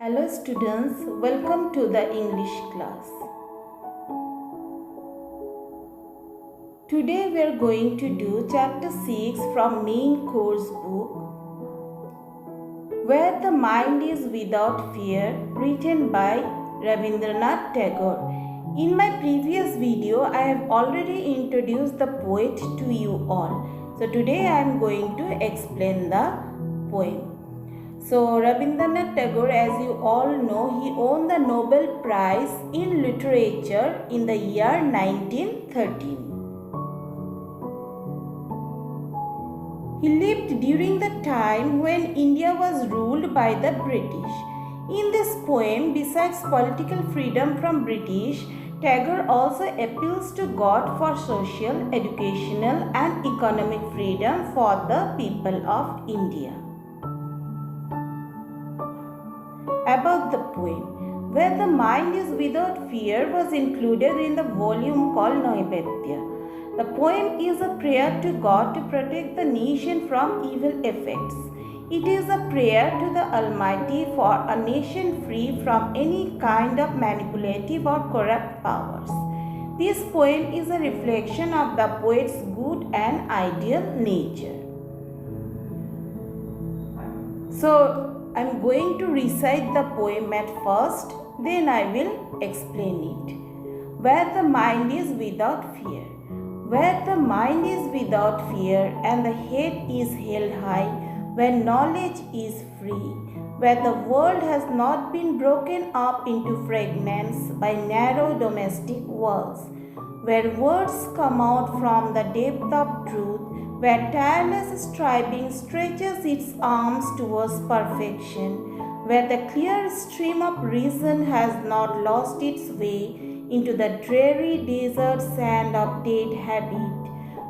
Hello students, welcome to the English class. Today we are going to do chapter 6 from main course book Where the Mind is Without Fear, written by Rabindranath Tagore. In my previous video I have already introduced the poet to you all. So today I am going to explain the poem. So Rabindranath Tagore, as you all know, he won the Nobel Prize in Literature in the year 1913. He lived during the time when India was ruled by the British. In this poem, besides political freedom from British, Tagore also appeals to God for social, educational and economic freedom for the people of India. About the poem, Where the Mind is Without Fear was included in the volume called Naivedya. The poem is a prayer to God to protect the nation from evil effects. It is a prayer to the Almighty for a nation free from any kind of manipulative or corrupt powers. This poem is a reflection of the poet's good and ideal nature. So, I am going to recite the poem at first, then I will explain it. Where the mind is without fear. Where the mind is without fear and the head is held high, where knowledge is free, where the world has not been broken up into fragments by narrow domestic walls, where words come out from the depth of truth, where tireless striving stretches its arms towards perfection, where the clear stream of reason has not lost its way into the dreary desert sand of dead habit,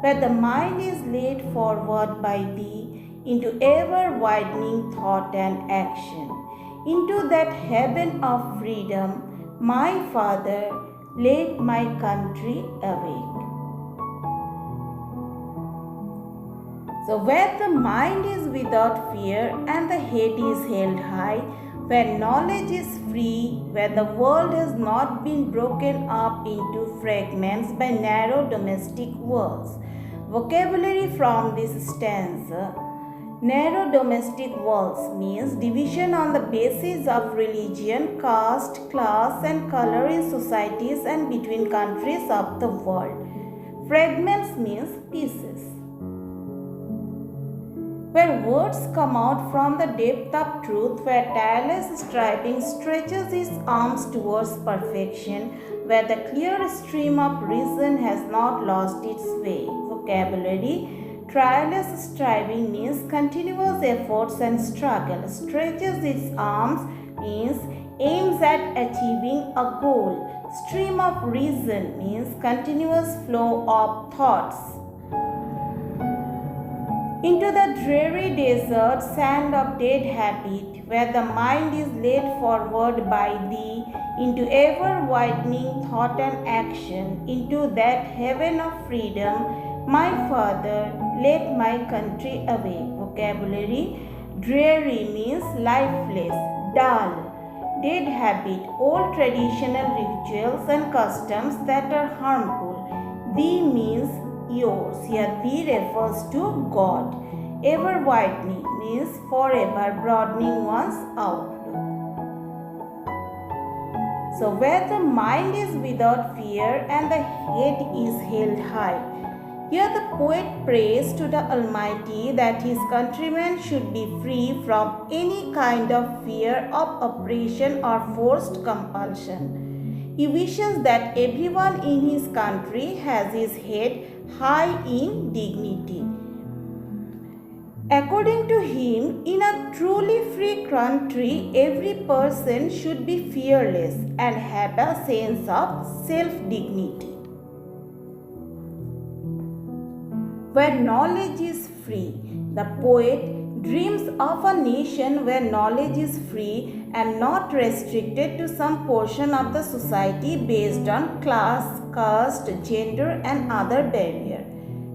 where the mind is led forward by thee into ever-widening thought and action, into that heaven of freedom, my Father, let my country awake. So where the mind is without fear and the head is held high, where knowledge is free, where the world has not been broken up into fragments by narrow domestic walls. Vocabulary from this stanza. Narrow domestic walls means division on the basis of religion, caste, class and color in societies and between countries of the world. Fragments means pieces. Where words come out from the depth of truth, where tireless striving stretches its arms towards perfection, where the clear stream of reason has not lost its way. Vocabulary. Tireless striving means continuous efforts and struggle. Stretches its arms means aims at achieving a goal. Stream of reason means continuous flow of thoughts. Into the dreary desert sand of dead habit, where the mind is led forward by thee into ever-widening thought and action, into that heaven of freedom, my Father, let my country awake. Vocabulary. Dreary means lifeless, dull, dead habit, old traditional rituals and customs that are harmful. Thee means yours. Here thee refers to God. Ever widening means forever broadening one's outlook. So where the mind is without fear and the head is held high. Here the poet prays to the Almighty that his countrymen should be free from any kind of fear of oppression or forced compulsion. He wishes that everyone in his country has his head high in dignity. According to him, in a truly free country, every person should be fearless and have a sense of self-dignity. Where knowledge is free, the poet dreams of a nation where knowledge is free and not restricted to some portion of the society based on class, caste, gender and other barriers.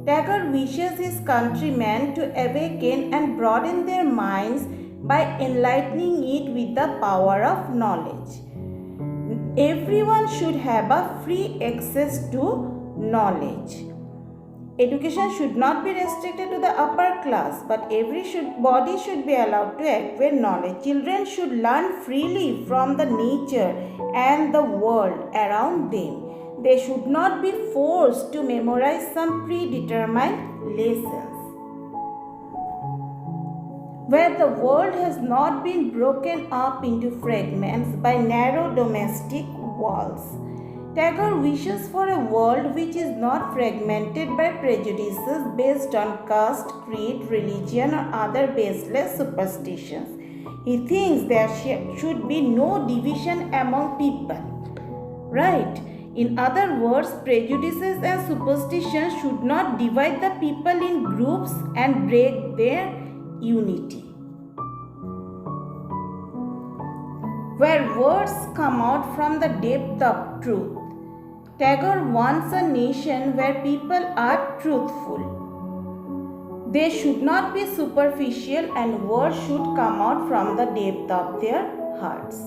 Tagore wishes his countrymen to awaken and broaden their minds by enlightening it with the power of knowledge. Everyone should have a free access to knowledge. Education should not be restricted to the upper class, but everybody should be allowed to acquire knowledge. Children should learn freely from the nature and the world around them. They should not be forced to memorize some predetermined lessons. Where the world has not been broken up into fragments by narrow domestic walls. Tagore wishes for a world which is not fragmented by prejudices based on caste, creed, religion, or other baseless superstitions. He thinks there should be no division among people. Right? In other words, prejudices and superstitions should not divide the people in groups and break their unity. Where words come out from the depth of truth. Tagore wants a nation where people are truthful. They should not be superficial and words should come out from the depth of their hearts.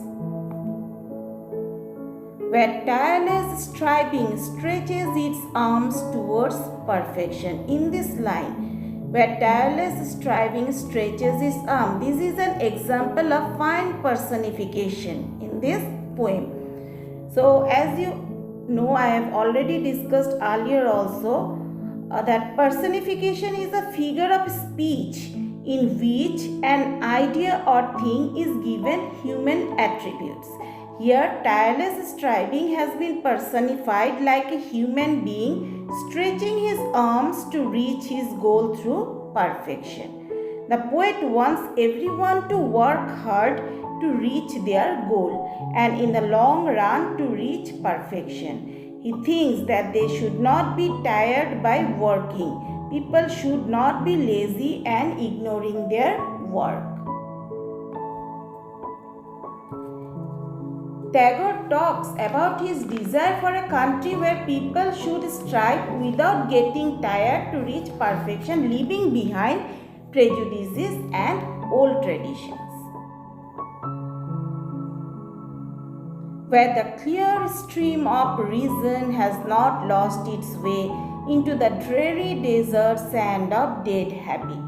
Where tireless striving stretches its arms towards perfection. In this line, where tireless striving stretches its arm, this is an example of fine personification in this poem. So as you know, I have already discussed earlier also that personification is a figure of speech in which an idea or thing is given human attributes. Here, tireless striving has been personified like a human being stretching his arms to reach his goal through perfection. The poet wants everyone to work hard to reach their goal and in the long run to reach perfection. He thinks that they should not be tired by working. People should not be lazy and ignoring their work. Tagore talks about his desire for a country where people should strive without getting tired to reach perfection, leaving behind prejudices and old traditions. Where the clear stream of reason has not lost its way into the dreary desert sand of dead habit.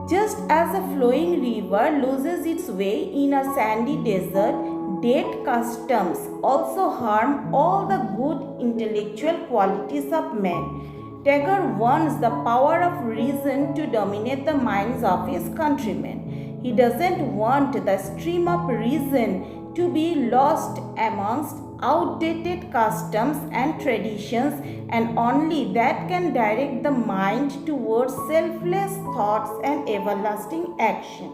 Just as a flowing river loses its way in a sandy desert, dead customs also harm all the good intellectual qualities of man. Tagore wants the power of reason to dominate the minds of his countrymen. He doesn't want the stream of reason to be lost amongst outdated customs and traditions, and only that can direct the mind towards selfless thoughts and everlasting action.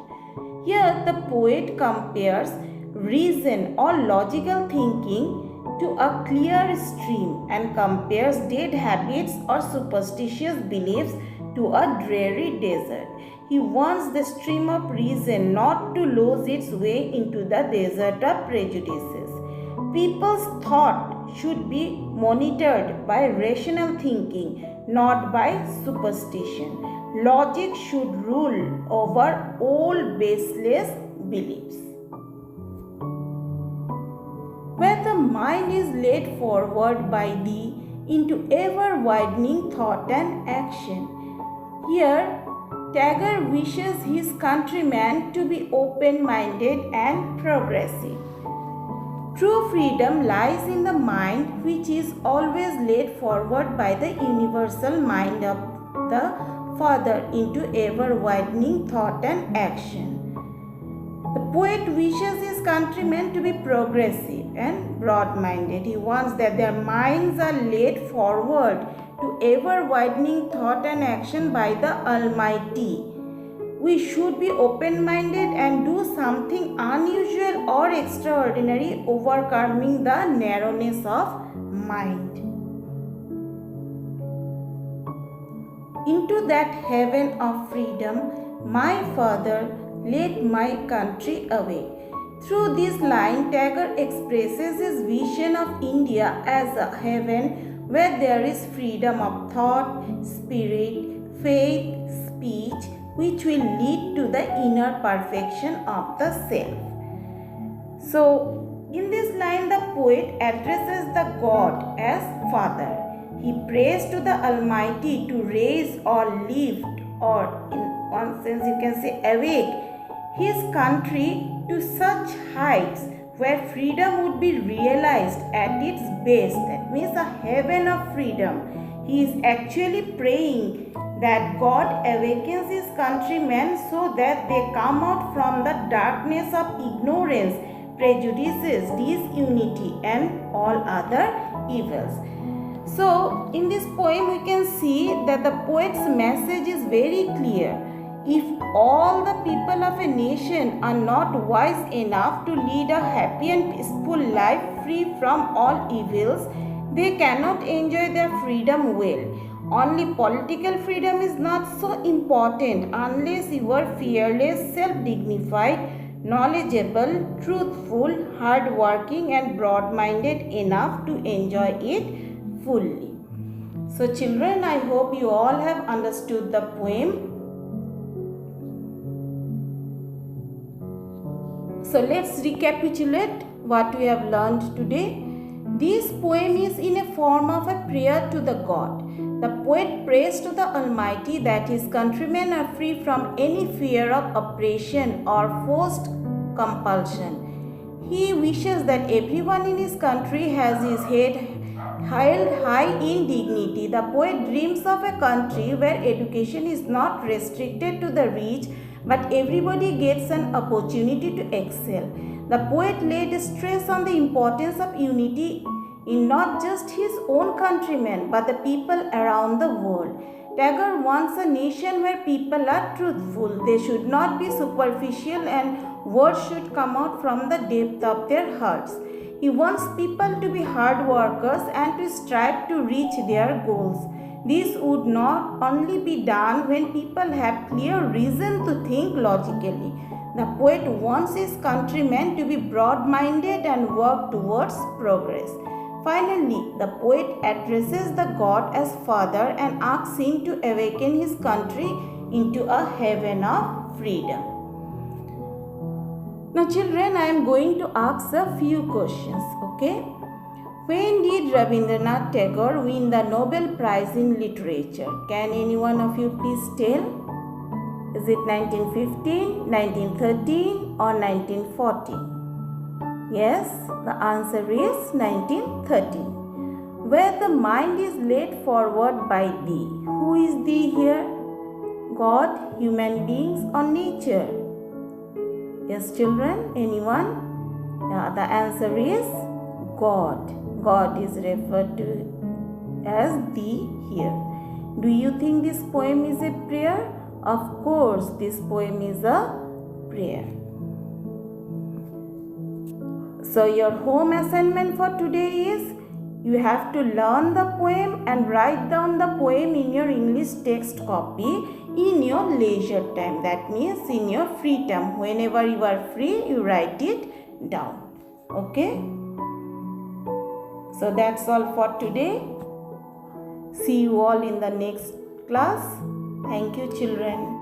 Here the poet compares reason or logical thinking to a clear stream and compares dead habits or superstitious beliefs to a dreary desert. He wants the stream of reason not to lose its way into the desert of prejudices. People's thought should be monitored by rational thinking, not by superstition. Logic should rule over all baseless beliefs. Where the mind is led forward by thee into ever-widening thought and action. Here, Tagore wishes his countrymen to be open-minded and progressive. True freedom lies in the mind which is always led forward by the universal mind of the Father into ever-widening thought and action. The poet wishes his countrymen to be progressive and broad-minded. He wants that their minds are led forward to ever-widening thought and action by the Almighty. We should be open-minded and do something unusual or extraordinary, overcoming the narrowness of mind. Into that heaven of freedom, my Father led my country away. Through this line, Tagore expresses his vision of India as a heaven where there is freedom of thought, spirit, faith, speech, which will lead to the inner perfection of the self. So, in this line, the poet addresses the God as Father. He prays to the Almighty to raise or lift, or in one sense you can say awake, his country to such heights where freedom would be realized at its best. That means a heaven of freedom. He is actually praying that God awakens his countrymen so that they come out from the darkness of ignorance, prejudices, disunity, and all other evils. So, in this poem, we can see that the poet's message is very clear. If all the people of a nation are not wise enough to lead a happy and peaceful life free from all evils, they cannot enjoy their freedom well. Only political freedom is not so important unless you are fearless, self-dignified, knowledgeable, truthful, hard-working and broad-minded enough to enjoy it fully. So children, I hope you all have understood the poem. So let's recapitulate what we have learned today. This poem is in a form of a prayer to the God. The poet prays to the Almighty that his countrymen are free from any fear of oppression or forced compulsion. He wishes that everyone in his country has his head held high in dignity. The poet dreams of a country where education is not restricted to the rich, but everybody gets an opportunity to excel. The poet laid stress on the importance of unity in not just his own countrymen, but the people around the world. Tagore wants a nation where people are truthful. They should not be superficial and words should come out from the depth of their hearts. He wants people to be hard workers and to strive to reach their goals. This would not only be done when people have clear reason to think logically. The poet wants his countrymen to be broad-minded and work towards progress. Finally, the poet addresses the God as Father and asks him to awaken his country into a heaven of freedom. Now children, I am going to ask a few questions, okay? When did Rabindranath Tagore win the Nobel Prize in Literature? Can any one of you please tell? Is it 1915, 1913 or 1914? Yes, the answer is 1913. Where the mind is led forward by thee. Who is thee here? God, human beings or nature? Yes, children, anyone? Yeah, the answer is God. God is referred to as thee here. Do you think this poem is a prayer? Of course, this poem is a prayer. So your home assignment for today is you have to learn the poem and write down the poem in your English text copy in your leisure time. That means in your free time. Whenever you are free, you write it down. Okay? So that's all for today. See you all in the next class. Thank you, children.